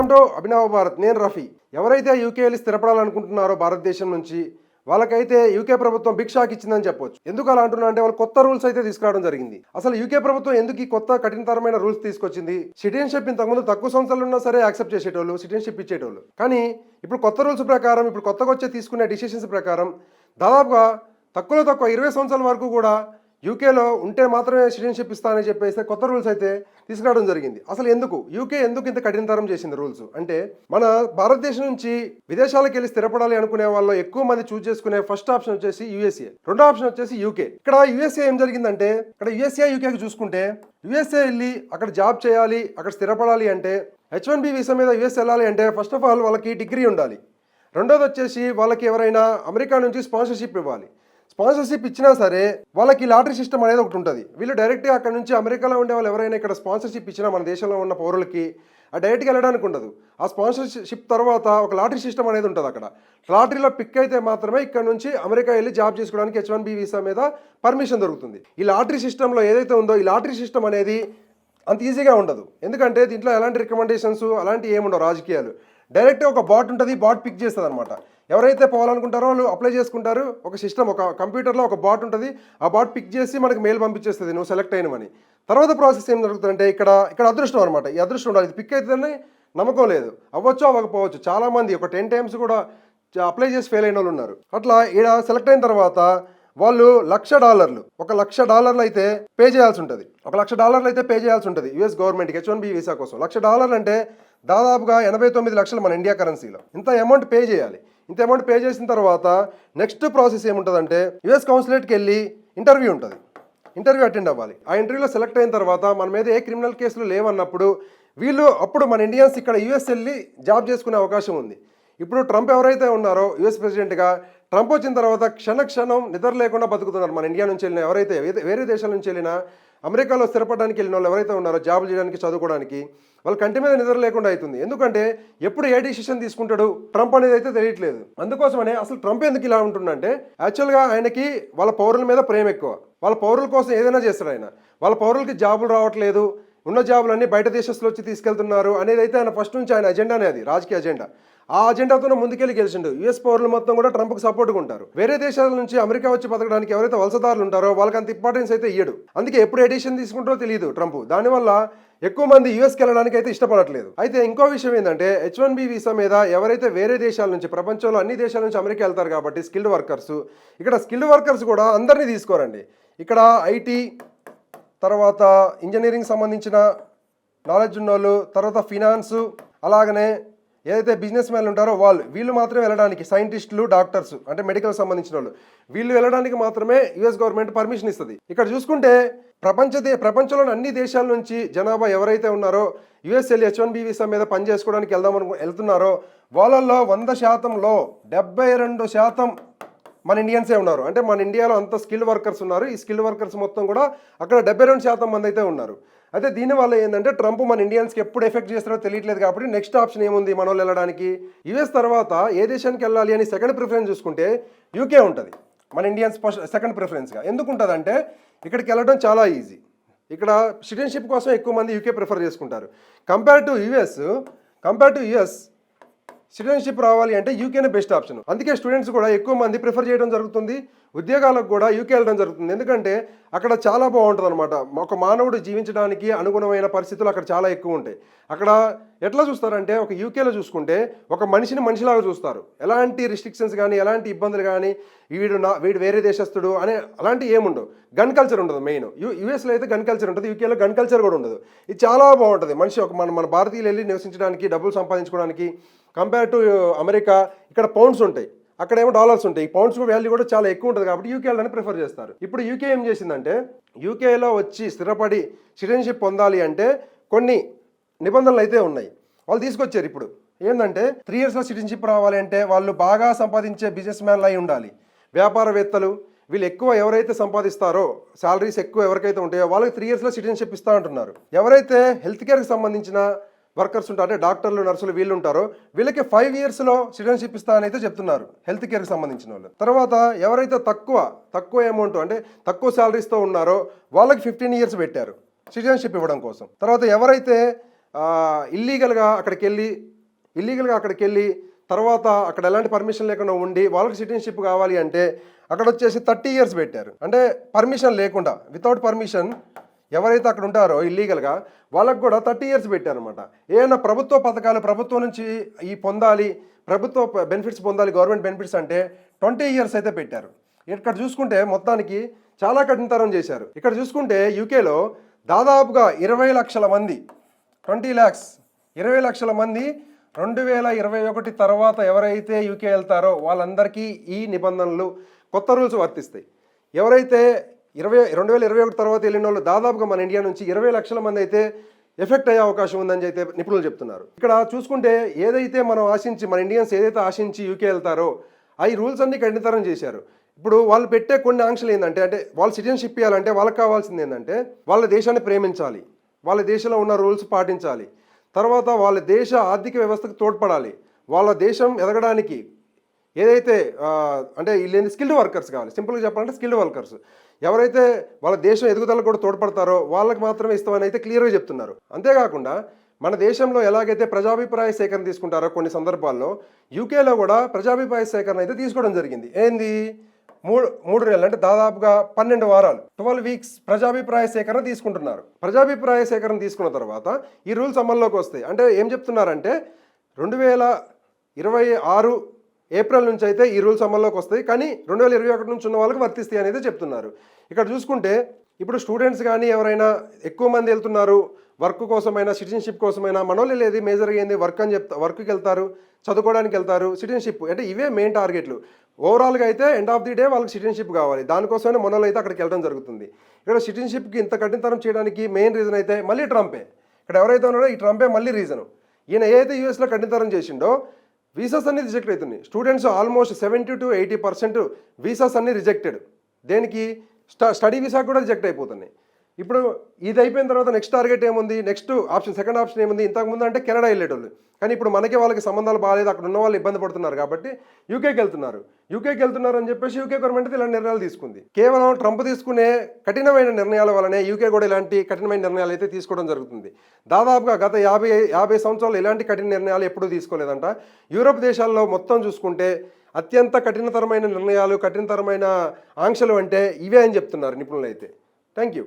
Welcome to Abhinav Bharat. నేను రఫీ. ఎవరైతే UK వెళ్ళి స్థిరపడాలనుకుంటున్నారో భారతదేశం నుంచి వాళ్ళకైతే యూకే ప్రభుత్వం బిగ్ షాక్ ఇచ్చిందని చెప్పొచ్చు. ఎందుకు అలా అంటున్నా అంటే వాళ్ళు కొత్త రూల్స్ అయితే తీసుకురావడం జరిగింది. అసలు యూకే ప్రభుత్వం ఎందుకు ఈ కొత్త కఠినతరమైన రూల్స్ తీసుకొచ్చింది? సిటిజన్షిప్ ఇంతకుముందు తక్కువ సంవత్సరాలు ఉన్నా సరే యాక్సెప్ట్ చేసేటోళ్ళు, సిటిజన్షిప్ ఇచ్చేటోళ్ళు. కానీ ఇప్పుడు కొత్త రూల్స్ ప్రకారం, ఇప్పుడు కొత్తగా వచ్చే తీసుకునే డిసిషన్స్ ప్రకారం దాదాపుగా తక్కువ 20 సంవత్సరాల వరకు కూడా యూకేలో ఉంటే మాత్రమే సిటిజన్షిప్ ఇస్తానని చెప్పేసి కొత్త రూల్స్ అయితే తీసుకురావడం జరిగింది. అసలు యూకే ఎందుకు ఇంత కఠినతరం చేసింది రూల్స్ అంటే, మన భారతదేశం నుంచి విదేశాలకు వెళ్ళి స్థిరపడాలి అనుకునే వాళ్ళు ఎక్కువ మంది చూస్ చేసుకునే ఫస్ట్ ఆప్షన్ వచ్చేసి యుఎస్ఏ, రెండో ఆప్షన్ వచ్చేసి యూకే. ఇక్కడ యుఎస్ఏ ఏం జరిగిందంటే, ఇక్కడ యుఎస్ఏ యూకేకి చూసుకుంటే యుఎస్ఏ వెళ్ళి అక్కడ జాబ్ చేయాలి, అక్కడ స్థిరపడాలి అంటే H1B వీసా మీద యుఎస్ వెళ్ళాలి అంటే ఫస్ట్ ఆఫ్ ఆల్ వాళ్ళకి డిగ్రీ ఉండాలి. రెండోది వచ్చేసి వాళ్ళకి ఎవరైనా అమెరికా నుంచి స్పాన్సర్షిప్ ఇవ్వాలి. స్పాన్సర్షిప్ ఇచ్చినా సరే వాళ్ళకి లాటరీ సిస్టమ్ అనేది ఒకటి ఉంటుంది. వీళ్ళు డైరెక్ట్గా అక్కడ నుంచి అమెరికాలో ఉండే వాళ్ళు ఎవరైనా ఇక్కడ స్పాన్సర్షిప్ ఇచ్చినా మన దేశంలో ఉన్న పౌరులకి ఆ డైరెక్ట్గా వెళ్ళడానికి ఉండదు. ఆ స్పాన్సర్షిప్ తర్వాత ఒక లాటరీ సిస్టమ్ అనేది ఉంటుంది. అక్కడ లాటరీలో పిక్ అయితే మాత్రమే ఇక్కడ నుంచి అమెరికా వెళ్ళి జాబ్ చేసుకోవడానికి H1B వీసా మీద పర్మిషన్ దొరుకుతుంది. ఈ లాటరీ సిస్టంలో ఏదైతే ఉందో ఈ లాటరీ సిస్టమ్ అనేది అంత ఈజీగా ఉండదు. ఎందుకంటే దీంట్లో ఎలాంటి రికమెండేషన్స్ అలాంటి ఏముండవు. రాజకీయాలు డైరెక్ట్గా ఒక బాట్ ఉంటుంది, బాట్ పిక్ చేస్తుంది అనమాట. ఎవరైతే పోవాలనుకుంటారో వాళ్ళు అప్లై చేసుకుంటారు. ఒక సిస్టమ్, ఒక కంప్యూటర్లో ఒక బాట్ ఉంటుంది. ఆ బాట్ పిక్ చేసి మనకి మెయిల్ పంపించేస్తుంది నువ్వు సెలెక్ట్ అయినవని. తర్వాత ప్రాసెస్ ఏం జరుగుతుందంటే ఇక్కడ అదృష్టం అనమాట. ఈ అదృష్టం ఉండాలి. ఇది పిక్ అయితేనే నమ్మకం లేదు, అవ్వచ్చు అవ్వకపోవచ్చు. చాలామంది ఒక 10 times కూడా అప్లై చేసి ఫెయిల్ అయిన వాళ్ళు ఉన్నారు. అట్లా ఈడ సెలెక్ట్ అయిన తర్వాత వాళ్ళు $1,00,000 $1,00,000 అయితే పే చేయాల్సి ఉంటుంది. $1,00,000 అయితే పే చేయాల్సి ఉంటుంది యూఎస్ గవర్నమెంట్కి H1B వీసా కోసం. $1,00,000 అంటే దాదాపుగా 89 లక్షలు మన ఇండియా కరెన్సీలో. ఇంత అమౌంట్ పే చేయాలి. ఇంత అమౌంట్ పే చేసిన తర్వాత నెక్స్ట్ ప్రాసెస్ ఏముంటుందంటే యుఎస్ కౌన్సిలేట్కి వెళ్ళి ఇంటర్వ్యూ ఉంటుంది. ఇంటర్వ్యూ అటెండ్ అవ్వాలి. ఆ ఇంటర్వ్యూలో సెలెక్ట్ అయిన తర్వాత మన మీద ఏ క్రిమినల్ కేసులు లేవన్నప్పుడు అప్పుడు మన ఇండియన్స్ ఇక్కడ యుఎస్ వెళ్ళి జాబ్ చేసుకునే అవకాశం ఉంది. ఇప్పుడు ట్రంప్ ఎవరైతే ఉన్నారో యుఎస్ ప్రెసిడెంట్గా, ట్రంప్ వచ్చిన తర్వాత క్షణం నిద్ర లేకుండా బతుకుతున్నారు. మన ఇండియా నుంచి వెళ్ళిన ఎవరైతే వేరే దేశాల నుంచి వెళ్ళినా, అమెరికాలో స్థిరపడడానికి వెళ్ళిన వాళ్ళు ఎవరైతే ఉన్నారో జాబులు చేయడానికి, చదువుకోవడానికి, వాళ్ళ కంటి మీద నిద్ర లేకుండా అవుతుంది. ఎందుకంటే ఎప్పుడు ఏ డిసిషన్ తీసుకుంటాడు ట్రంప్ అనేది అయితే తెలియట్లేదు. అందుకోసమనే అసలు ట్రంప్ ఎందుకు ఇలా ఉంటుందంటే, యాక్చువల్గా ఆయనకి వాళ్ళ పౌరుల మీద ప్రేమ ఎక్కువ. వాళ్ళ పౌరుల కోసం ఏదైనా చేస్తాడు ఆయన. వాళ్ళ పౌరులకి జాబులు రావట్లేదు, ఉన్న జాబులన్నీ బయట దేశస్తులు వచ్చి తీసుకెళ్తున్నారు అనేది అయితే ఆయన ఫస్ట్ నుంచి ఆయన అజెండానే, అది రాజకీయ అజెండా. ఆ అజెండాతోనే ముందుకెళ్ళి గెలిచిండు. యుఎస్ పౌరులు మొత్తం కూడా ట్రంప్కి సపోర్ట్గా ఉంటారు. వేరే దేశాల నుంచి అమెరికా వచ్చి బతకడానికి ఎవరైతే వలసదారులు ఉంటారో వాళ్ళకి అంత ఇంపార్టెన్స్ అయితే ఇయ్యడు. అందుకే ఎప్పుడు ఎడిషన్ తీసుకుంటారో తెలియదు ట్రంప్. దానివల్ల ఎక్కువ మంది యూఎస్కి వెళ్ళడానికి అయితే ఇష్టపడట్లేదు. అయితే ఇంకో విషయం ఏంటంటే, H1B వీసా మీద ఎవరైతే వేరే దేశాల నుంచి, ప్రపంచంలో అన్ని దేశాల నుంచి అమెరికా వెళ్తారు కాబట్టి స్కిల్డ్ వర్కర్స్, ఇక్కడ స్కిల్డ్ వర్కర్స్ కూడా అందరినీ తీసుకోరండి. ఇక్కడ ఐటీ, తర్వాత ఇంజనీరింగ్ సంబంధించిన నాలెడ్జ్ ఉన్నోళ్ళు, తర్వాత ఫినాన్స్, అలాగనే ఏదైతే బిజినెస్ మ్యాన్లు ఉంటారో వీళ్ళు మాత్రమే వెళ్ళడానికి, సైంటిస్టులు, డాక్టర్స్ అంటే మెడికల్ సంబంధించిన వాళ్ళు, వీళ్ళు వెళ్ళడానికి మాత్రమే యుఎస్ గవర్నమెంట్ పర్మిషన్ ఇస్తుంది. ఇక్కడ చూసుకుంటే ప్రపంచంలోని అన్ని దేశాల నుంచి జనాభా ఎవరైతే ఉన్నారో యుఎస్ వెళ్ళి H1B వీసా మీద పని చేసుకోవడానికి వెళ్తున్నారో వాళ్ళల్లో 100%లో 72% మన ఇండియన్సే ఉన్నారు. అంటే మన ఇండియాలో అంత స్కిల్డ్ వర్కర్స్ ఉన్నారు. ఈ స్కిల్డ్ వర్కర్స్ మొత్తం కూడా అక్కడ 72% మంది అయితే ఉన్నారు. అయితే దీనివల్ల ఏంటంటే ట్రంప్ మన ఇండియన్స్కి ఎప్పుడు ఎఫెక్ట్ చేస్తారో తెలియట్లేదు. కాబట్టి నెక్స్ట్ ఆప్షన్ ఏముంది మన వాళ్ళు వెళ్ళడానికి? యుఎస్ తర్వాత ఏ దేశానికి వెళ్ళాలి అని సెకండ్ ప్రిఫరెన్స్ చూసుకుంటే యూకే ఉంటుంది మన ఇండియన్స్ సెకండ్ ప్రిఫరెన్స్గా. ఎందుకు ఉంటుందంటే ఇక్కడికి వెళ్ళడం చాలా ఈజీ. ఇక్కడ సిటిజన్షిప్ కోసం ఎక్కువ మంది యూకే ప్రిఫర్ చేసుకుంటారు. కంపేర్ టు యుఎస్ సిటిజన్షిప్ రావాలి అంటే యూకేనే బెస్ట్ ఆప్షన్. అందుకే స్టూడెంట్స్ కూడా ఎక్కువ మంది ప్రిఫర్ చేయడం జరుగుతుంది. ఉద్యోగాలకు కూడా యూకే వెళ్ళడం జరుగుతుంది. ఎందుకంటే అక్కడ చాలా బాగుంటుంది అనమాట. ఒక మానవుడు జీవించడానికి అనుగుణమైన పరిస్థితులు అక్కడ చాలా ఎక్కువ ఉంటాయి. అక్కడ ఎట్లా చూస్తారంటే, ఒక యూకేలో చూసుకుంటే ఒక మనిషిని మనిషిలాగా చూస్తారు. ఎలాంటి రిస్ట్రిక్షన్స్ కానీ, ఎలాంటి ఇబ్బందులు కానీ, వీడు వేరే దేశస్తుడు అనే అలాంటి ఏముండవు. గన్ కల్చర్ ఉండదు. మెయిన్ యూఎస్లో అయితే గన్ కల్చర్ ఉంటుంది, యూకేలో గన్ కల్చర్ కూడా ఉండదు. ఇది చాలా బాగుంటుంది. మనిషి మన భారతీయులు వెళ్ళి నివసించడానికి, డబ్బులు సంపాదించుకోవడానికి. కంపేర్ టు అమెరికా ఇక్కడ పౌండ్స్ ఉంటాయి, అక్కడేమో డాలర్స్ ఉంటాయి. ఈ పౌండ్స్ వాల్యూ కూడా చాలా ఎక్కువ ఉంటుంది కాబట్టి యూకే వెళ్ళడానికి ప్రిఫర్ చేస్తారు. ఇప్పుడు యూకే ఏం చేసిందంటే, యూకేలో వచ్చి స్థిరపడి సిటిజన్షిప్ పొందాలి అంటే కొన్ని నిబంధనలు అయితే ఉన్నాయి. వాళ్ళు తీసుకొచ్చారు. ఇప్పుడు ఏంటంటే 3 yearsలో సిటిజన్షిప్ రావాలి అంటే వాళ్ళు బాగా సంపాదించే బిజినెస్ మ్యాన్లు అయి ఉండాలి, వ్యాపారవేత్తలు. వీళ్ళు ఎక్కువ ఎవరైతే సంపాదిస్తారో, శాలరీస్ ఎక్కువ ఎవరికైతే ఉంటాయో వాళ్ళకి 3 yearsలో సిటిజన్షిప్ ఇస్తా అంటున్నారు. ఎవరైతే హెల్త్ కేర్కి సంబంధించిన వర్కర్స్ ఉంటారు, అంటే డాక్టర్లు, నర్సులు వీళ్ళు ఉంటారో వీళ్ళకి 5 yearsలో సిటిజన్షిప్ ఇస్తా అని అయితే చెప్తున్నారు హెల్త్ కేర్కి సంబంధించిన వాళ్ళు. తర్వాత ఎవరైతే తక్కువ అమౌంట్ అంటే తక్కువ శాలరీస్తో ఉన్నారో వాళ్ళకి 15 years పెట్టారు సిటిజన్షిప్ ఇవ్వడం కోసం. తర్వాత ఎవరైతే ఇల్లీగల్గా అక్కడికి వెళ్ళి ఇల్లీగల్గా అక్కడికి వెళ్ళి తర్వాత అక్కడ ఎలాంటి పర్మిషన్ లేకుండా ఉండి వాళ్ళకి సిటిజన్షిప్ కావాలి అంటే అక్కడ వచ్చేసి 30 years పెట్టారు. అంటే పర్మిషన్ లేకుండా వితౌట్ పర్మిషన్ ఎవరైతే అక్కడ ఉంటారో ఇల్లీగల్గా వాళ్ళకు కూడా 30 years పెట్టారనమాట. ఏమైనా ప్రభుత్వ పథకాలు ప్రభుత్వం నుంచి పొందాలి, ప్రభుత్వ బెనిఫిట్స్ పొందాలి, గవర్నమెంట్ బెనిఫిట్స్ అంటే 20 years అయితే పెట్టారు. ఇక్కడ చూసుకుంటే మొత్తానికి చాలా కఠినతరం చేశారు. ఇక్కడ చూసుకుంటే యూకేలో దాదాపుగా 20 లక్షల మంది 20 lakhs 20 లక్షల మంది 2021 తర్వాత ఎవరైతే యూకే వెళ్తారో వాళ్ళందరికీ ఈ నిబంధనలు కొత్త రూల్స్ వర్తిస్తాయి. ఎవరైతే 2021 తర్వాత వెళ్ళిన వాళ్ళు దాదాపుగా మన ఇండియా నుంచి 20 లక్షల మంది అయితే ఎఫెక్ట్ అయ్యే అవకాశం ఉందని అయితే నిపుణులు చెప్తున్నారు. ఇక్కడ చూసుకుంటే ఏదైతే మనం ఆశించి మన ఇండియన్స్ ఏదైతే ఆశించి యూకే వెళ్తారో ఆ రూల్స్ అన్ని కఠినతరం చేశారు. ఇప్పుడు వాళ్ళు పెట్టే కొన్ని ఆంక్షలు ఏంటంటే వాళ్ళు సిటిజన్షిప్ ఇవ్వాలంటే వాళ్ళకి కావాల్సింది ఏంటంటే వాళ్ళ దేశాన్ని ప్రేమించాలి, వాళ్ళ దేశంలో ఉన్న రూల్స్ పాటించాలి, తర్వాత వాళ్ళ దేశ ఆర్థిక వ్యవస్థకు తోడ్పడాలి, వాళ్ళ దేశం ఎదగడానికి ఏదైతే అంటే వీళ్ళు స్కిల్డ్ వర్కర్స్ కావాలి. సింపుల్గా చెప్పాలంటే స్కిల్డ్ వర్కర్స్ ఎవరైతే వాళ్ళ దేశం ఎదుగుదలకు కూడా తోడ్పడతారో వాళ్ళకి మాత్రమే ఇస్తామని అయితే క్లియర్గా చెప్తున్నారు. అంతేకాకుండా మన దేశంలో ఎలాగైతే ప్రజాభిప్రాయ సేకరణ తీసుకుంటారో కొన్ని సందర్భాల్లో యూకేలో కూడా ప్రజాభిప్రాయ సేకరణ అయితే తీసుకోవడం జరిగింది. ఏంది మూడు నెలలు అంటే దాదాపుగా 12 వారాలు 12 weeks ప్రజాభిప్రాయ సేకరణ తీసుకుంటున్నారు. ప్రజాభిప్రాయ సేకరణ తీసుకున్న తర్వాత ఈ రూల్స్ అమల్లోకి వస్తాయి. అంటే ఏం చెప్తున్నారంటే 2026 ఏప్రిల్ నుంచి అయితే ఈ రూల్స్ అమల్లోకి వస్తాయి, కానీ 2021 నుంచి ఉన్న వాళ్ళకి వర్తిస్తాయి అనేది చెప్తున్నారు. ఇక్కడ చూసుకుంటే ఇప్పుడు స్టూడెంట్స్ కానీ ఎవరైనా ఎక్కువ మంది వెళ్తున్నారు వర్క్ కోసమైనా సిటిజన్షిప్ కోసమైనా, మనోళ్ళు లేదు మేజర్గా ఏంది వర్క్కి వెళ్తారు, చదువుకోవడానికి వెళ్తారు, సిటిజన్షిప్ అంటే ఇవే మెయిన్ టార్గెట్లు. ఓవరాల్గా అయితే ఎండ్ ఆఫ్ ది డే వాళ్ళకి సిటిజన్షిప్ కావాలి, దానికోసమే మనోళ్ళు అయితే అక్కడికి వెళ్ళడం జరుగుతుంది. ఇక్కడ సిటిజన్షిప్కి ఇంత కఠినతరం చేయడానికి మెయిన్ రీజన్ అయితే మళ్ళీ ట్రంపే. ఇక్కడ ఎవరైతే ఉన్నారో ఈ ట్రంపే మళ్ళీ రీజను. ఈయన ఏదైతే యూఎస్లో కఠినతరం చేసిండో వీసాస్ అన్ని రిజెక్ట్ అవుతున్నాయి. స్టూడెంట్స్ ఆల్మోస్ట్ 70 to 80% వీసాస్ అన్ని రిజెక్టెడ్. దేనికి స్టడీ వీసా కూడా రిజెక్ట్ అయిపోతున్నాయి. ఇప్పుడు ఇది అయిపోయిన తర్వాత నెక్స్ట్ టార్గెట్ ఏముంది, నెక్స్ట్ ఆప్షన్ సెకండ్ ఆప్షన్ ఏముంది, ఇంతకుముందు అంటే కెనడా వెళ్ళేటోళ్ళు, కానీ ఇప్పుడు మనకి వాళ్ళకి సంబంధాలు బాగాలేదు, అక్కడ ఉన్న వాళ్ళు ఇబ్బంది పడుతున్నారు కాబట్టి యూకేకి వెళ్తున్నారు అని చెప్పేసి యూకే గవర్నమెంట్ ఇలాంటి నిర్ణయాలు తీసుకుంది. కేవలం ట్రంప్ తీసుకునే కఠినమైన నిర్ణయాల వల్లనే యూకే కూడా ఇలాంటి కఠినమైన నిర్ణయాలు అయితే తీసుకోవడం జరుగుతుంది. దాదాపుగా గత 50 సంవత్సరాలు ఇలాంటి కఠిన నిర్ణయాలు ఎప్పుడూ తీసుకోలేదంట. యూరోప్ దేశాల్లో మొత్తం చూసుకుంటే అత్యంత కఠినతరమైన నిర్ణయాలు, కఠినతరమైన ఆంక్షలు అంటే ఇవే అని చెప్తున్నారు నిపుణులు అయితే. Thank you.